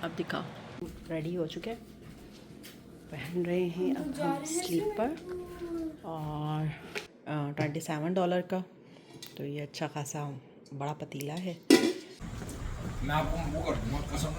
अब दिखाओ। रेडी हो चुके हैं, पहन रहे हैं अब हम स्लीपर और $27 का। तो ये अच्छा खासा बड़ा पतीला है। मैं आपको वो कर दूँगा कसम।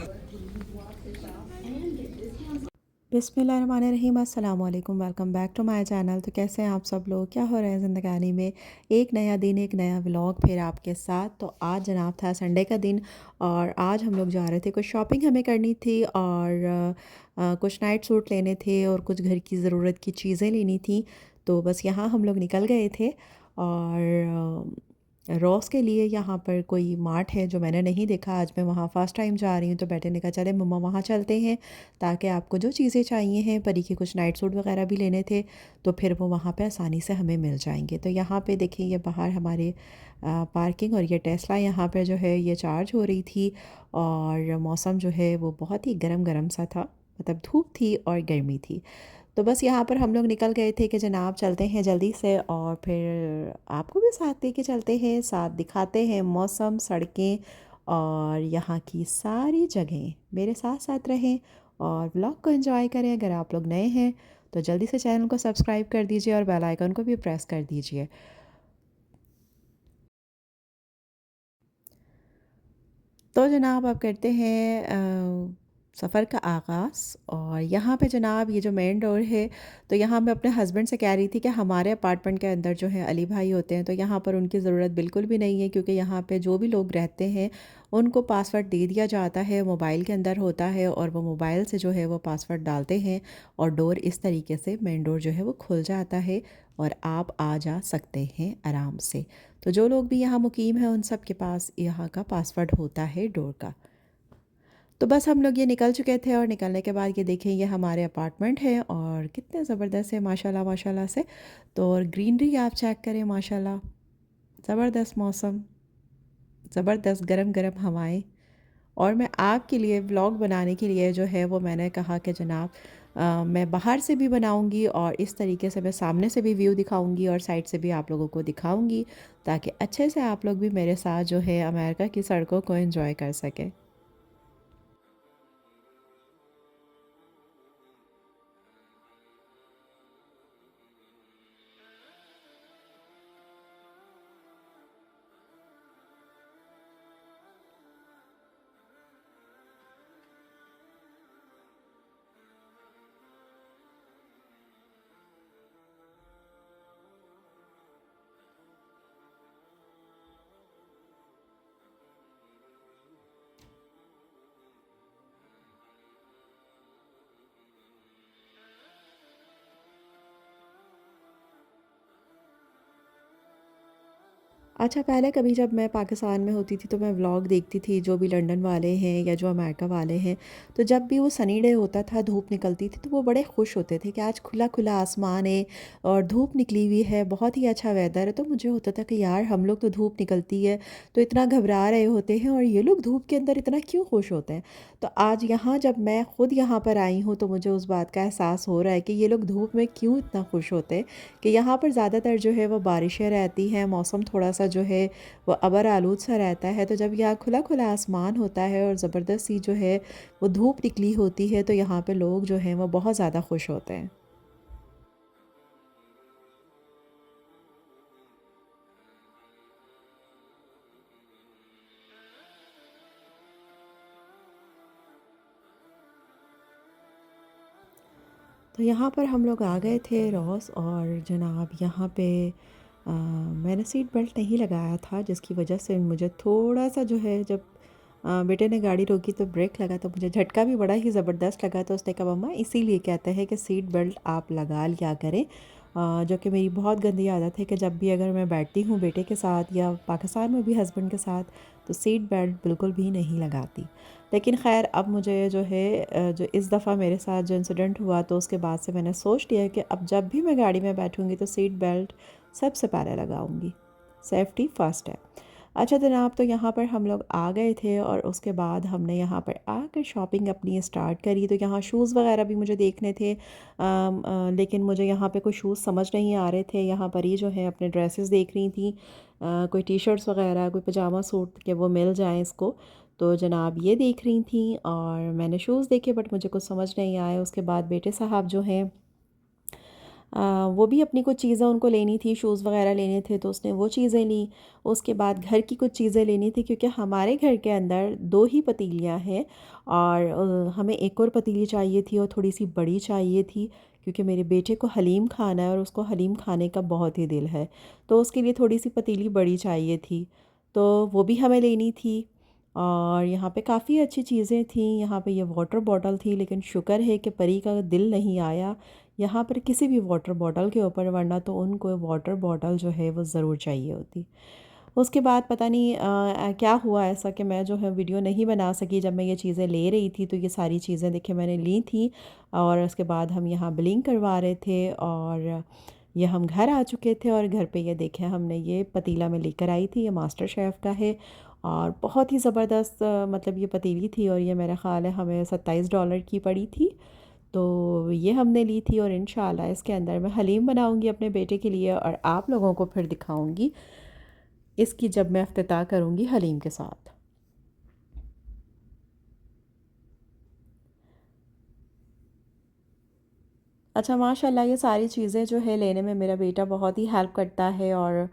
बिस्मिल्लाहिर्रहमानिर्रहीम, अस्सलाम वालेकुम, welcome back to my channel. तो कैसे हैं आप सब लोग, क्या हो रहा है ज़िंदगानी में। एक नया दिन, एक नया व्लॉग फिर आपके साथ। तो आज जनाब था संडे का दिन और आज हम लोग जा रहे थे, कुछ शॉपिंग हमें करनी थी और कुछ नाइट सूट लेने थे और कुछ घर की ज़रूरत की चीज़ें लेनी थी। तो बस यहाँ हम लोग निकल गए थे और रॉस के लिए यहाँ पर कोई मार्ट है जो मैंने नहीं देखा। आज मैं वहाँ फ़र्स्ट टाइम जा रही हूँ, तो बेटे ने कहा चले मम्मा वहाँ चलते हैं, ताकि आपको जो चीज़ें चाहिए हैं, परी के कुछ नाइट सूट वगैरह भी लेने थे, तो फिर वो वहाँ पे आसानी से हमें मिल जाएंगे। तो यहाँ पे देखिए, ये बाहर हमारे पार्किंग और ये टेस्ला यहाँ पर जो है ये चार्ज हो रही थी और मौसम जो है वो बहुत ही गर्म गर्म सा था, मतलब धूप थी और गर्मी थी। तो बस यहाँ पर हम लोग निकल गए थे कि जनाब चलते हैं जल्दी से और फिर आपको भी साथ लेके चलते हैं, साथ दिखाते हैं मौसम, सड़कें और यहाँ की सारी जगहें। मेरे साथ साथ रहें और व्लॉग को एंजॉय करें। अगर आप लोग नए हैं तो जल्दी से चैनल को सब्सक्राइब कर दीजिए और बेल आइकन को भी प्रेस कर दीजिए। तो जनाब अब करते हैं सफ़र का आगाज़। और यहाँ पे जनाब ये जो मेन डोर है, तो यहाँ मैं अपने हस्बैंड से कह रही थी कि हमारे अपार्टमेंट के अंदर जो है अली भाई होते हैं, तो यहाँ पर उनकी ज़रूरत बिल्कुल भी नहीं है, क्योंकि यहाँ पे जो भी लोग रहते हैं उनको पासवर्ड दे दिया जाता है, मोबाइल के अंदर होता है और वो मोबाइल से जो है वो पासवर्ड डालते हैं और डोर इस तरीके से, मेन डोर जो है वो खुल जाता है और आप आ जा सकते हैं आराम से। तो जो लोग भी यहाँ मुकीम हैं उन सब के पास यहाँ का पासवर्ड होता है डोर का। तो बस हम लोग ये निकल चुके थे और निकलने के बाद ये देखें, ये हमारे अपार्टमेंट है और कितने ज़बरदस्त है माशाल्लाह माशाल्लाह से। तो और ग्रीनरी आप चेक करें माशाल्लाह, ज़बरदस्त मौसम, ज़बरदस्त गरम गरम हवाएं। और मैं आपके लिए व्लॉग बनाने के लिए जो है वो मैंने कहा कि जनाब मैं बाहर से भी बनाऊंगी और इस तरीके से मैं सामने से भी व्यू दिखाऊंगी और साइड से भी आप लोगों को दिखाऊंगी, ताकि अच्छे से आप लोग भी मेरे साथ जो है अमेरिका की सड़कों को एंजॉय कर सकें। अच्छा, पहले कभी जब मैं पाकिस्तान में होती थी तो मैं व्लॉग देखती थी, जो भी लंदन वाले हैं या जो अमेरिका वाले हैं, तो जब भी वो सनी डे होता था, धूप निकलती थी, तो वो बड़े खुश होते थे कि आज खुला खुला आसमान है और धूप निकली हुई है, बहुत ही अच्छा वेदर है। तो मुझे होता था कि यार हम लोग तो धूप निकलती है तो इतना घबरा रहे होते हैं और ये लोग धूप के अंदर इतना क्यों खुश होते हैं। तो आज यहाँ जब मैं ख़ुद यहाँ पर आई हूँ तो मुझे उस बात का एहसास हो रहा है कि ये लोग धूप में क्यों इतना खुश होते हैं, कि यहाँ पर ज़्यादातर जो है वो बारिशें रहती हैं, मौसम थोड़ा सा जो है वो अबर आलूद सा रहता है। तो जब यहाँ खुला खुला आसमान होता है और ज़बरदस्त सी जो है वो धूप निकली होती है, तो यहाँ पे लोग जो हैं वो बहुत ज़्यादा खुश होते हैं। तो यहाँ पर हम लोग आ गए थे रॉस और जनाब यहाँ पे मैंने सीट बेल्ट नहीं लगाया था, जिसकी वजह से मुझे थोड़ा सा जो है, जब बेटे ने गाड़ी रोकी तो ब्रेक लगा तो मुझे झटका भी बड़ा ही ज़बरदस्त लगा। तो उसने कहा मम्मा इसीलिए कहते हैं कि सीट बेल्ट आप लगा लिया करें। जो कि मेरी बहुत गंदी आदत है कि जब भी अगर मैं बैठती हूँ बेटे के साथ या पाकिस्तान में भी हस्बैंड के साथ, तो सीट बेल्ट बिल्कुल भी नहीं लगाती। लेकिन ख़ैर अब मुझे जो है जो इस दफ़ा मेरे साथ जो इंसिडेंट हुआ, तो उसके बाद से मैंने सोच लिया कि अब जब भी मैं गाड़ी में बैठूँगी तो सीट बेल्ट सबसे पहले लगाऊंगी, सेफ्टी फ़र्स्ट है। अच्छा जनाब, तो यहाँ पर हम लोग आ गए थे और उसके बाद हमने यहाँ पर आकर शॉपिंग अपनी स्टार्ट करी। तो यहाँ शूज़ वगैरह भी मुझे देखने थे, लेकिन मुझे यहाँ पे कोई शूज़ समझ नहीं आ रहे थे। यहाँ पर ही जो है अपने ड्रेसेस देख रही थी, कोई टी शर्ट्स वगैरह, कोई पजामा सूट के वो मिल जाएं इसको। तो जनाब ये देख रही थी और मैंने शूज़ देखे बट मुझे कुछ समझ नहीं आया। उसके बाद बेटे साहब जो हैं वो भी अपनी कुछ चीज़ें उनको लेनी थी, शूज़ वग़ैरह लेने थे तो उसने वो चीज़ें ली। उसके बाद घर की कुछ चीज़ें लेनी थी क्योंकि हमारे घर के अंदर 2 ही पतीलियाँ हैं और हमें एक और पतीली चाहिए थी और थोड़ी-सी बड़ी चाहिए थी क्योंकि मेरे बेटे को हलीम खाना है और उसको हलीम खाने का बहुत ही दिल है। तो उसके लिए थोड़ी-सी पतीली बड़ी चाहिए थी, तो वो भी हमें लेनी थी। और यहाँ पे काफ़ी अच्छी चीज़ें थीं, यहाँ पे ये वाटर बॉटल थी लेकिन शुक्र है कि परी का दिल नहीं आया यहाँ पर किसी भी वाटर बॉटल के ऊपर, वरना तो उनको वाटर बॉटल जो है वो ज़रूर चाहिए होती। उसके बाद पता नहीं क्या हुआ ऐसा कि मैं जो है वीडियो नहीं बना सकी। जब मैं ये चीज़ें ले रही थी तो ये सारी चीज़ें देखिए मैंने ली थी और उसके बाद हम यहाँ बिलिंग करवा रहे थे और ये हम घर आ चुके थे और घर पे ये देखें हमने ये पतीला में लेकर आई थी, ये मास्टर शेफ़ का है और बहुत ही ज़बरदस्त मतलब ये पतीली थी और ये मेरा ख़्याल है हमें $27 की पड़ी थी। तो ये हमने ली थी और इंशाल्लाह इसके अंदर मैं हलीम बनाऊंगी अपने बेटे के लिए और आप लोगों को फिर दिखाऊंगी इसकी जब मैं इफ्तिताह करूंगी हलीम के साथ। अच्छा माशाल्लाह ये सारी चीज़ें जो है लेने में मेरा बेटा बहुत ही हेल्प करता है और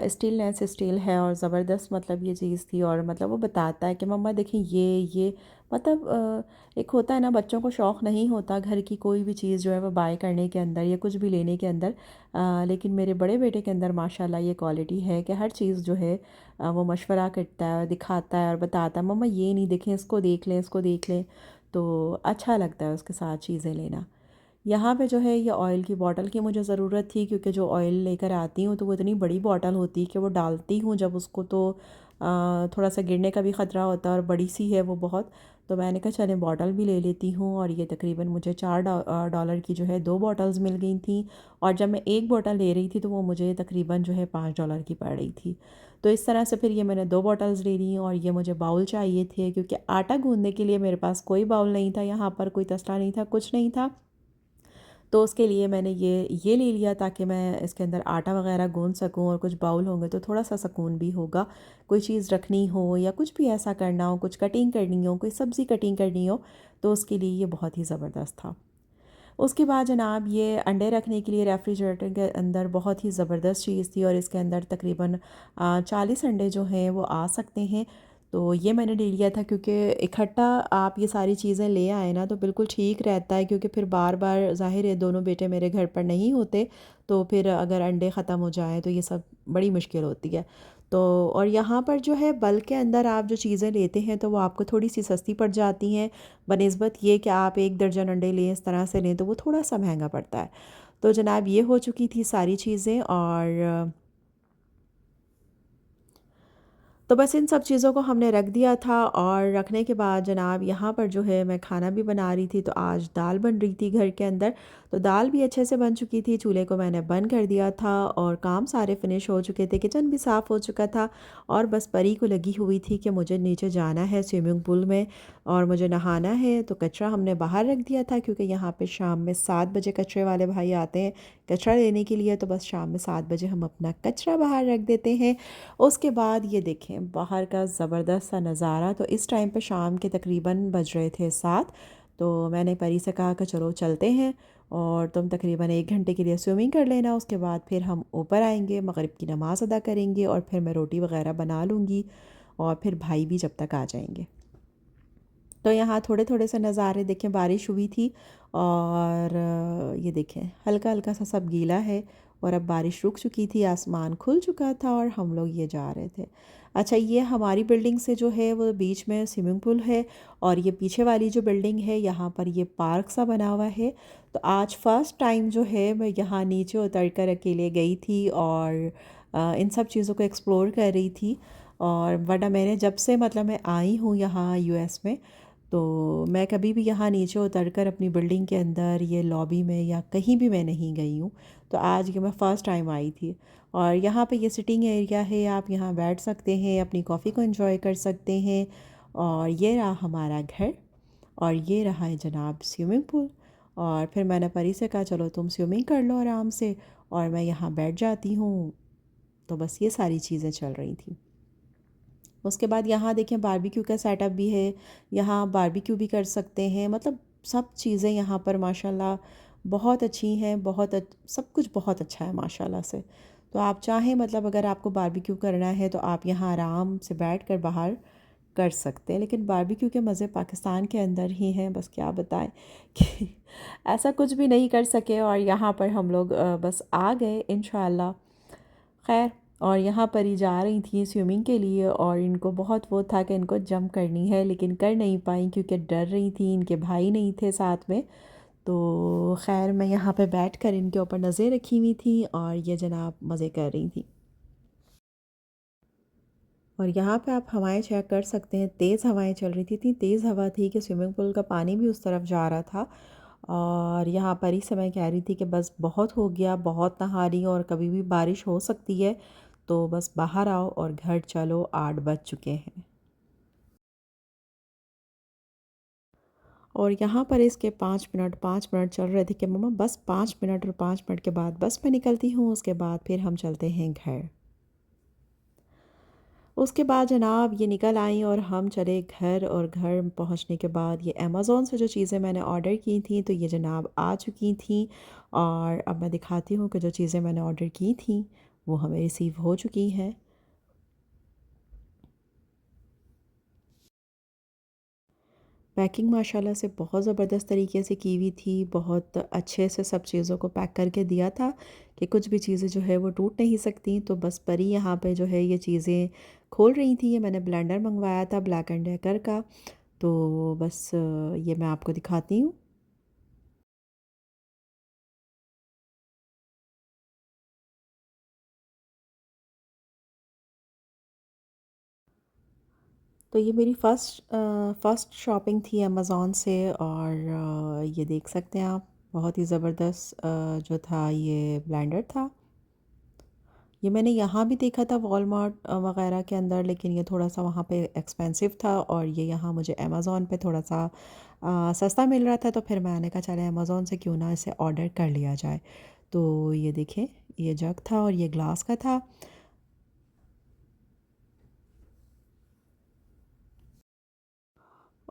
स्टीलनेस स्टील है और ज़बरदस्त मतलब ये चीज़ थी और मतलब वो बताता है कि मम्मा देखिए ये मतलब एक होता है ना बच्चों को शौक़ नहीं होता घर की कोई भी चीज़ जो है वो बाय करने के अंदर या कुछ भी लेने के अंदर, लेकिन मेरे बड़े बेटे के अंदर माशाल्लाह ये क्वालिटी है कि हर चीज़ जो है वो मशवरा करता है, दिखाता है और बताता है मम्मा ये नहीं देखें, इसको देख लें, इसको देख लें। तो अच्छा लगता है उसके साथ चीज़ें लेना। यहाँ पे जो है ये ऑयल की बॉटल की मुझे ज़रूरत थी क्योंकि जो ऑयल लेकर आती हूँ तो वो इतनी बड़ी बॉटल होती है कि वो डालती हूँ जब उसको तो थोड़ा सा गिरने का भी ख़तरा होता है और बड़ी सी है वो बहुत। तो मैंने कहा चलें बॉटल भी ले लेती हूँ और ये तकरीबन मुझे $4 की जो है 2 बॉटल्स मिल गई थी और जब मैं एक बॉटल ले रही थी तो वो मुझे तकरीबन जो है $5 की पड़ रही थी। तो इस तरह से फिर ये मैंने 2 बॉटल्स ले ली और ये मुझे बाउल चाहिए थे क्योंकि आटा गूँधने के लिए मेरे पास कोई बाउल नहीं था, यहाँ पर कोई तसला नहीं था, कुछ नहीं था। तो उसके लिए मैंने ये ले लिया ताकि मैं इसके अंदर आटा वगैरह गूँध सकूँ और कुछ बाउल होंगे तो थोड़ा सा सुकून भी होगा। कोई चीज़ रखनी हो या कुछ भी ऐसा करना हो, कुछ कटिंग करनी हो, कोई सब्ज़ी कटिंग करनी हो, तो उसके लिए ये बहुत ही ज़बरदस्त था। उसके बाद जनाब ये अंडे रखने के लिए रेफ्रिजरेटर के अंदर बहुत ही ज़बरदस्त चीज़ थी और इसके अंदर तकरीबन 40 अंडे जो हैं वो आ सकते हैं। तो ये मैंने ले लिया था क्योंकि इकट्ठा आप ये सारी चीज़ें ले आए ना तो बिल्कुल ठीक रहता है क्योंकि फिर बार बार ज़ाहिर है दोनों बेटे मेरे घर पर नहीं होते, तो फिर अगर अंडे ख़त्म हो जाएँ तो ये सब बड़ी मुश्किल होती है। तो और यहाँ पर जो है बल्क के अंदर आप जो चीज़ें लेते हैं तो वो आपको थोड़ी सी सस्ती पड़ जाती हैं बनिस्बत ये कि आप 1 दर्जन अंडे लें इस तरह से लें तो वो थोड़ा सा महंगा पड़ता है। तो जनाब ये हो चुकी थी सारी चीज़ें और तो बस इन सब चीज़ों को हमने रख दिया था और रखने के बाद जनाब यहाँ पर जो है मैं खाना भी बना रही थी तो आज दाल बन रही थी घर के अंदर। तो दाल भी अच्छे से बन चुकी थी, चूल्हे को मैंने बंद कर दिया था और काम सारे फिनिश हो चुके थे, किचन भी साफ़ हो चुका था और बस परी को लगी हुई थी कि मुझे नीचे जाना है स्विमिंग पूल में और मुझे नहाना है। तो कचरा हमने बाहर रख दिया था क्योंकि यहाँ पर शाम में 7 बजे कचरे वाले भाई आते हैं कचरा लेने के लिए, तो बस शाम में 7 बजे हम अपना कचरा बाहर रख देते हैं। उसके बाद ये देखें बाहर का ज़बरदस्त सा नज़ारा। तो इस टाइम पे शाम के तकरीबन बज रहे थे 7। तो मैंने परी से कहा कि चलो चलते हैं और तुम तकरीबन 1 घंटे के लिए स्विमिंग कर लेना, उसके बाद फिर हम ऊपर आएंगे, मगरिब की नमाज़ अदा करेंगे और फिर मैं रोटी वगैरह बना लूँगी और फिर भाई भी जब तक आ जाएंगे। तो यहाँ थोड़े थोड़े से नज़ारे देखें, बारिश हुई थी और ये देखें हल्का हल्का सा सब गीला है और अब बारिश रुक चुकी थी, आसमान खुल चुका था और हम लोग ये जा रहे थे। अच्छा ये हमारी बिल्डिंग से जो है वो बीच में स्विमिंग पूल है और ये पीछे वाली जो बिल्डिंग है यहाँ पर ये पार्क सा बना हुआ है। तो आज फ़र्स्ट टाइम जो है मैं यहाँ नीचे उतर कर अकेले गई थी और इन सब चीज़ों को एक्सप्लोर कर रही थी। और वरना मैंने जब से मतलब मैं आई हूँ यहाँ यूएस में तो मैं कभी भी यहाँ नीचे उतरकर अपनी बिल्डिंग के अंदर ये लॉबी में या कहीं भी मैं नहीं गई हूँ। तो आज ये मैं फ़र्स्ट टाइम आई थी और यहाँ पे ये सिटिंग एरिया है, आप यहाँ बैठ सकते हैं, अपनी कॉफ़ी को एंजॉय कर सकते हैं। और ये रहा हमारा घर और ये रहा है जनाब स्विमिंग पूल। और फिर मैंने परी से कहा चलो तुम स्विमिंग कर लो आराम से और मैं यहाँ बैठ जाती हूँ। तो बस ये सारी चीज़ें चल रही थी। उसके बाद यहाँ देखें बारबेक्यू का सेटअप भी है, यहाँ बारबेक्यू भी कर सकते हैं। मतलब सब चीज़ें यहाँ पर माशाल्लाह बहुत अच्छी हैं, सब कुछ बहुत अच्छा है माशाल्लाह से। तो आप चाहें मतलब अगर आपको बारबेक्यू करना है तो आप यहाँ आराम से बैठ कर बाहर कर सकते हैं। लेकिन बारबेक्यू के मज़े पाकिस्तान के अंदर ही हैं, बस क्या बताएं कि ऐसा कुछ भी नहीं कर सके और यहाँ पर हम लोग बस आ गए इंशाल्लाह। खैर, और यहाँ पर ही जा रही थी स्विमिंग के लिए और इनको बहुत वो था कि इनको जंप करनी है, लेकिन कर नहीं पाई क्योंकि डर रही थी, इनके भाई नहीं थे साथ में। तो खैर मैं यहाँ पे बैठ कर इनके ऊपर नज़रें रखी हुई थी और ये जनाब मज़े कर रही थी। और यहाँ पे आप हवाएं चेक कर सकते हैं, तेज़ हवाएं चल रही थी, इतनी तेज़ हवा थी कि स्विमिंग पूल का पानी भी उस तरफ जा रहा था। और यहाँ पर ही से मैं कह रही थी कि बस बहुत हो गया, बहुत नहा रही और कभी भी बारिश हो सकती है, तो बस बाहर आओ और घर चलो, 8 बज चुके हैं। और यहाँ पर इसके 5 मिनट चल रहे थे कि मम्मा बस 5 मिनट, और 5 मिनट के बाद बस मैं निकलती हूँ, उसके बाद फिर हम चलते हैं घर। उसके बाद जनाब ये निकल आई और हम चले घर, और घर पहुंचने के बाद ये अमेज़ोन से जो चीज़ें मैंने ऑर्डर की थी तो ये जनाब आ चुकी थी। और अब मैं दिखाती हूँ कि जो चीज़ें मैंने ऑर्डर की थी वो हमें रिसीव हो चुकी हैं। पैकिंग माशाल्लाह से बहुत ज़बरदस्त तरीके से की हुई थी, बहुत अच्छे से सब चीज़ों को पैक करके दिया था कि कुछ भी चीज़ें जो है वो टूट नहीं सकती। तो बस परी यहाँ पे जो है ये चीज़ें खोल रही थी। ये मैंने ब्लेंडर मंगवाया था ब्लैक एंड डेकर का, तो बस ये मैं आपको दिखाती हूँ। तो ये मेरी फ़र्स्ट शॉपिंग थी अमेज़ॉन से, और ये देख सकते हैं आप, बहुत ही ज़बरदस्त जो था ये ब्लेंडर था। ये मैंने यहाँ भी देखा था वॉलमार्ट वगैरह के अंदर, लेकिन ये थोड़ा सा वहाँ पे एक्सपेंसिव था, और ये यहाँ मुझे अमेज़ॉन पे थोड़ा सा सस्ता मिल रहा था, तो फिर मैंने कहा चले अमेज़ॉन से क्यों ना इसे ऑर्डर कर लिया जाए। तो ये देखें, ये जग था और ये ग्लास का था।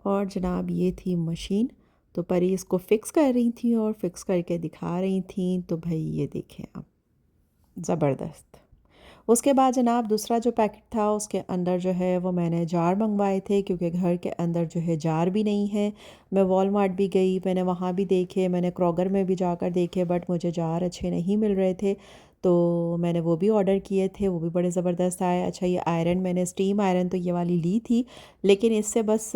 और जनाब ये थी मशीन, तो परी इसको फ़िक्स कर रही थी और फ़िक्स करके दिखा रही थी। तो भाई ये देखें आप, ज़बरदस्त। उसके बाद जनाब दूसरा जो पैकेट था उसके अंदर जो है वो मैंने जार मंगवाए थे, क्योंकि घर के अंदर जो है जार भी नहीं है। मैं वॉलमार्ट भी गई, मैंने वहाँ भी देखे, मैंने क्रोगर में भी जाकर देखे, बट मुझे जार अच्छे नहीं मिल रहे थे। तो मैंने वो भी ऑर्डर किए थे, वो भी बड़े ज़बरदस्त आए। अच्छा, ये आयरन मैंने स्टीम आयरन तो ये वाली ली थी, लेकिन इससे बस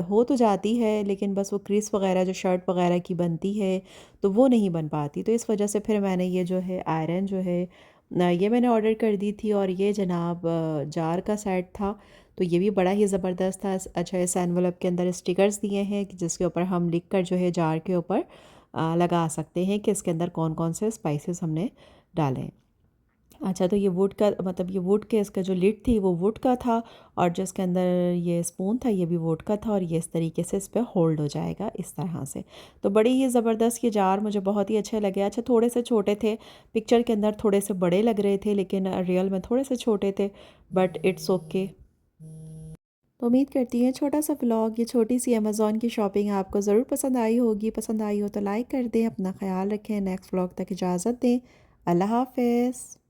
हो तो जाती है, लेकिन बस वो क्रीस वगैरह जो शर्ट वगैरह की बनती है तो वो नहीं बन पाती। तो इस वजह से फिर मैंने ये जो है आयरन जो है ये मैंने ऑर्डर कर दी थी। और ये जनाब जार का सेट था, तो ये भी बड़ा ही ज़बरदस्त था। अच्छा, इस एनवलप के अंदर स्टिकर्स दिए हैं कि जिसके ऊपर हम लिख कर जो है जार के ऊपर लगा सकते हैं कि इसके अंदर कौन कौन से स्पाइसेस हमने डाले हैं। अच्छा, तो ये वुड का मतलब ये वुड के इसका जो लिड थी वो वुड का था, और जो इसके अंदर ये स्पून था ये भी वुड का था, और ये इस तरीके से इस पर होल्ड हो जाएगा इस तरह से। तो बड़ी ही ज़बरदस्त ये जार मुझे बहुत ही अच्छे लगे। अच्छा, थोड़े से छोटे थे, पिक्चर के अंदर थोड़े से बड़े लग रहे थे, लेकिन रियल में थोड़े से छोटे थे, बट इट्स ओके। तो उम्मीद करती हैं छोटा सा व्लॉग, ये छोटी सी अमेज़ॉन की शॉपिंग आपको ज़रूर पसंद आई होगी। पसंद आई हो तो लाइक कर दें, अपना ख्याल रखें, नेक्स्ट व्लॉग तक इजाज़त दें। अल्लाह हाफ़िज़।